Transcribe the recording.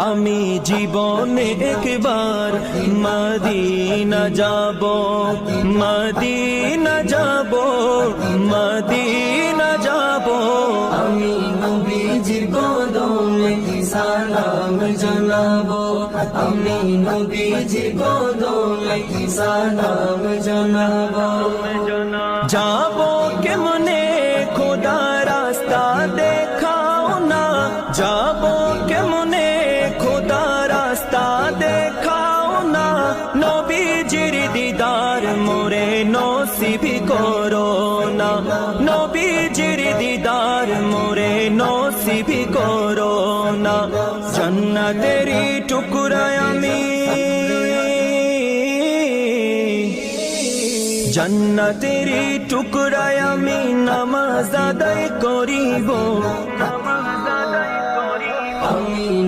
আমি জীবনে একবার মদিনা যাব, মদিনা যাব, মদিনা যাব। আমি নবীজির কদমে সালাম জানাবো, আমি নবীজির কদমে সালাম জানাবো। যাব কেমনে খোদা রাস্তা দেখাও না, যাব কেমনে খোদা রাস্তা দেখাও না। নবীজির দিদার মোরে নসিব করো না, নবীজির দিদার মোরে নসিব করো না। জান্নাতেরই টুকরা আমি, জান্নাতেরই টুকরা আমি নামাজ আদায় করিব।